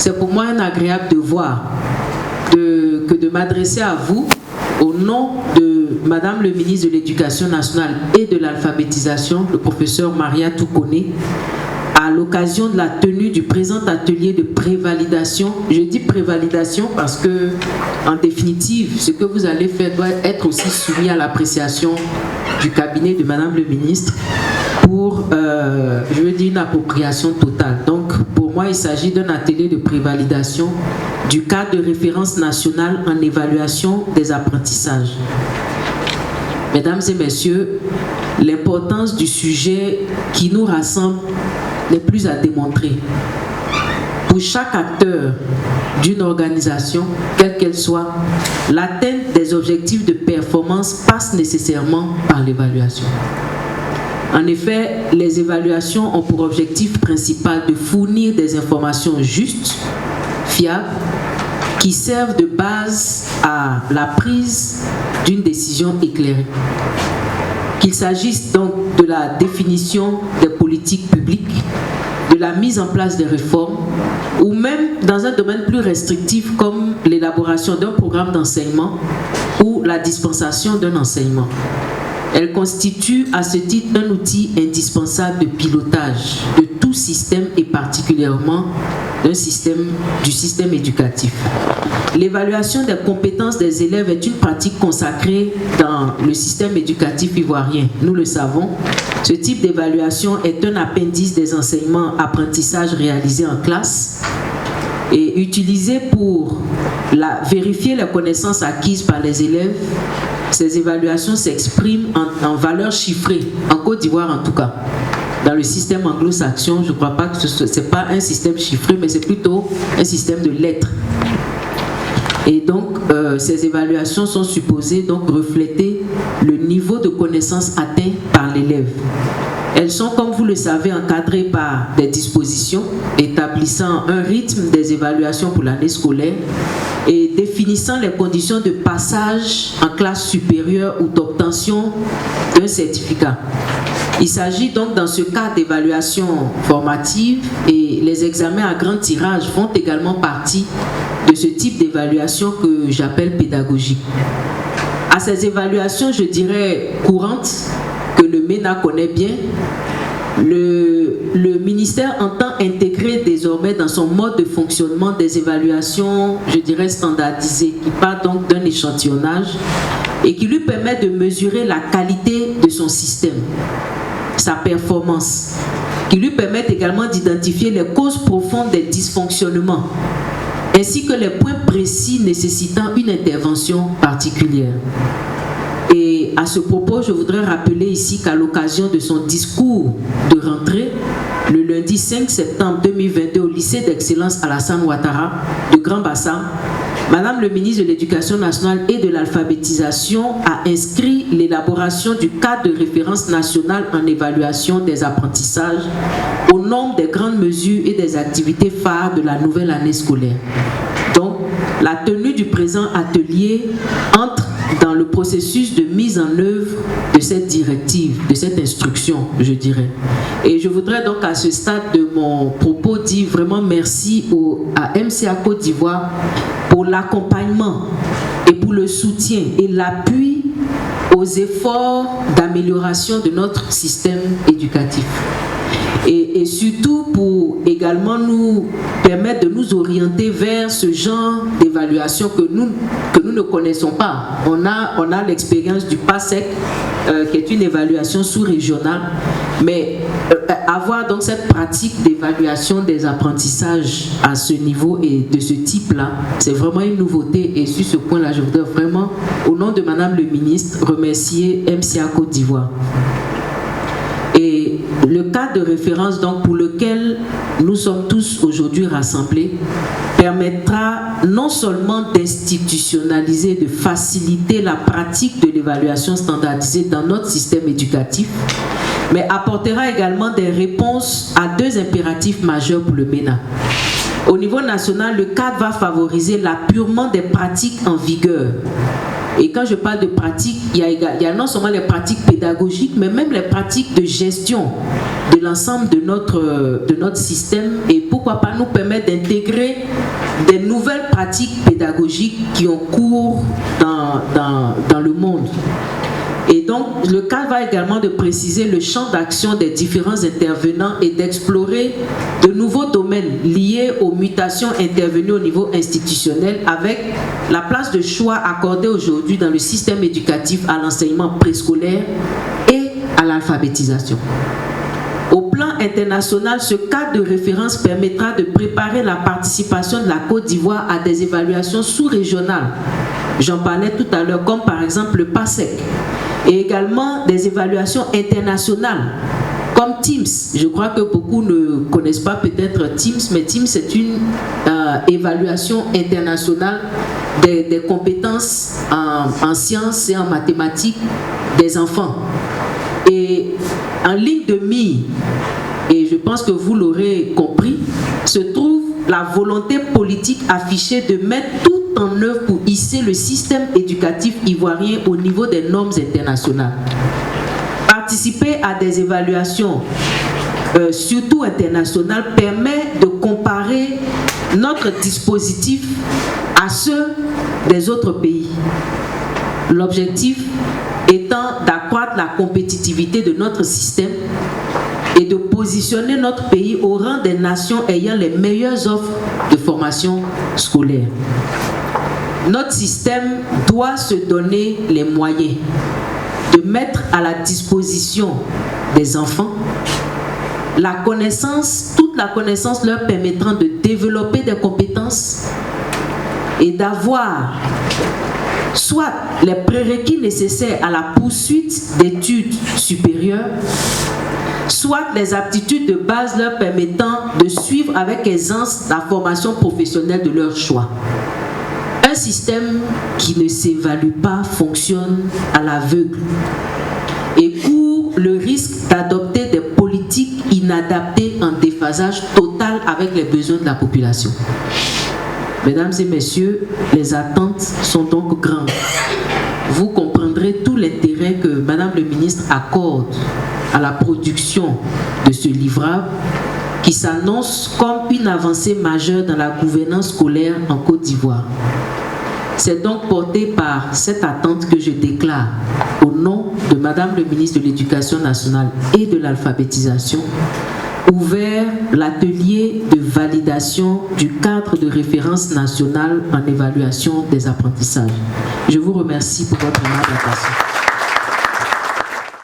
c'est pour moi un agréable devoir que de m'adresser à vous au nom de Madame le ministre de l'Éducation nationale et de l'alphabétisation, le professeur Maria Toukoné, à l'occasion de la tenue du présent atelier de prévalidation. Je dis prévalidation parce que, en définitive, ce que vous allez faire doit être aussi soumis à l'appréciation du cabinet de Madame le ministre pour, je veux dire, une appropriation totale. Donc, pour moi, il s'agit d'un atelier de prévalidation du cadre de référence nationale en évaluation des apprentissages. Mesdames et messieurs, l'importance du sujet qui nous rassemble n'est plus à démontrer. Pour chaque acteur d'une organisation, quelle qu'elle soit, l'atteinte des objectifs de performance passe nécessairement par l'évaluation. En effet, les évaluations ont pour objectif principal de fournir des informations justes, fiables, qui servent de base à la prise d'une décision éclairée. Qu'il s'agisse donc de la définition des politiques publiques, de la mise en place des réformes, ou même dans un domaine plus restrictif comme l'élaboration d'un programme d'enseignement ou la dispensation d'un enseignement. Elle constitue à ce titre un outil indispensable de pilotage de tout système et particulièrement du système éducatif. L'évaluation des compétences des élèves est une pratique consacrée dans le système éducatif ivoirien. Nous le savons, ce type d'évaluation est un appendice des enseignements apprentissages réalisés en classe et utilisé pour vérifier les connaissances acquises par les élèves. Ces évaluations s'expriment en valeurs chiffrées, en Côte d'Ivoire en tout cas. Dans le système anglo-saxon, je ne crois pas que ce n'est pas un système chiffré, mais c'est plutôt un système de lettres. Et donc, ces évaluations sont supposées donc refléter le niveau de connaissance atteint par l'élève. Elles sont, comme vous le savez, encadrées par des dispositions établissant un rythme des évaluations pour l'année scolaire et définissant les conditions de passage en classe supérieure ou d'obtention d'un certificat. Il s'agit donc dans ce cas d'évaluation formative et les examens à grand tirage font également partie de ce type d'évaluation que j'appelle pédagogique. À ces évaluations, je dirais courantes, que le MENA connaît bien, le ministère entend intégrer désormais dans son mode de fonctionnement des évaluations, je dirais standardisées, qui partent donc d'un échantillonnage et qui lui permet de mesurer la qualité de son système, sa performance, qui lui permettent également d'identifier les causes profondes des dysfonctionnements, ainsi que les points précis nécessitant une intervention particulière. Et à ce propos, je voudrais rappeler ici qu'à l'occasion de son discours de rentrée, le lundi 5 septembre 2022 au lycée d'excellence Alassane Ouattara de Grand Bassam, Madame le ministre de l'Éducation nationale et de l'alphabétisation a inscrit l'élaboration du cadre de référence nationale en évaluation des apprentissages au nombre des grandes mesures et des activités phares de la nouvelle année scolaire. Donc, la tenue du présent atelier entre dans le processus de mise en œuvre de cette directive, de cette instruction, je dirais. Et je voudrais donc à ce stade de mon propos dire vraiment merci à MCA Côte d'Ivoire pour l'accompagnement et pour le soutien et l'appui aux efforts d'amélioration de notre système éducatif. Et surtout pour également nous permettre de nous orienter vers ce genre d'évaluation que nous ne connaissons pas. On a l'expérience du PASEC, qui est une évaluation sous-régionale, mais avoir donc cette pratique d'évaluation des apprentissages à ce niveau et de ce type-là, c'est vraiment une nouveauté. Et sur ce point-là, je voudrais vraiment, au nom de Madame le ministre, remercier MCA Côte d'Ivoire. Et le cadre de référence donc, pour lequel nous sommes tous aujourd'hui rassemblés permettra non seulement d'institutionnaliser, de faciliter la pratique de l'évaluation standardisée dans notre système éducatif, mais apportera également des réponses à deux impératifs majeurs pour le MENA. Au niveau national, le cadre va favoriser l'appurement des pratiques en vigueur. Et quand je parle de pratiques, il y a non seulement les pratiques pédagogiques, mais même les pratiques de gestion de l'ensemble de notre système et pour pourquoi pas nous permettre d'intégrer des nouvelles pratiques pédagogiques qui ont cours dans le monde. Et donc, le cadre va également de préciser le champ d'action des différents intervenants et d'explorer de nouveaux domaines liés aux mutations intervenues au niveau institutionnel avec la place de choix accordée aujourd'hui dans le système éducatif à l'enseignement préscolaire et à l'alphabétisation. Au plan international, ce cadre de référence permettra de préparer la participation de la Côte d'Ivoire à des évaluations sous-régionales. J'en parlais tout à l'heure, comme par exemple le PASEC, et également des évaluations internationales, comme TIMSS. Je crois que beaucoup ne connaissent pas peut-être TIMSS, mais TIMSS c'est une évaluation internationale des compétences en sciences et en mathématiques des enfants. Et en ligne de mire, et je pense que vous l'aurez compris, se trouve la volonté politique affichée de mettre tout en œuvre pour hisser le système éducatif ivoirien au niveau des normes internationales. Participer à des évaluations, surtout internationales, permet de comparer notre dispositif à ceux des autres pays. L'objectif étant d'accroître la compétitivité de notre système et de positionner notre pays au rang des nations ayant les meilleures offres de formation scolaire. Notre système doit se donner les moyens de mettre à la disposition des enfants la connaissance, toute la connaissance leur permettant de développer des compétences et d'avoir soit les prérequis nécessaires à la poursuite d'études supérieures, soit les aptitudes de base leur permettant de suivre avec aisance la formation professionnelle de leur choix. Un système qui ne s'évalue pas fonctionne à l'aveugle et court le risque d'adopter des politiques inadaptées en déphasage total avec les besoins de la population. Mesdames et messieurs, les attentes sont donc grandes. Vous comprendrez tout l'intérêt que Madame le ministre accorde à la production de ce livrable qui s'annonce comme une avancée majeure dans la gouvernance scolaire en Côte d'Ivoire. C'est donc porté par cette attente que je déclare au nom de Madame le ministre de l'Éducation nationale et de l'alphabétisation ouvert l'atelier de validation du cadre de référence nationale en évaluation des apprentissages. Je vous remercie pour votre aimable attention.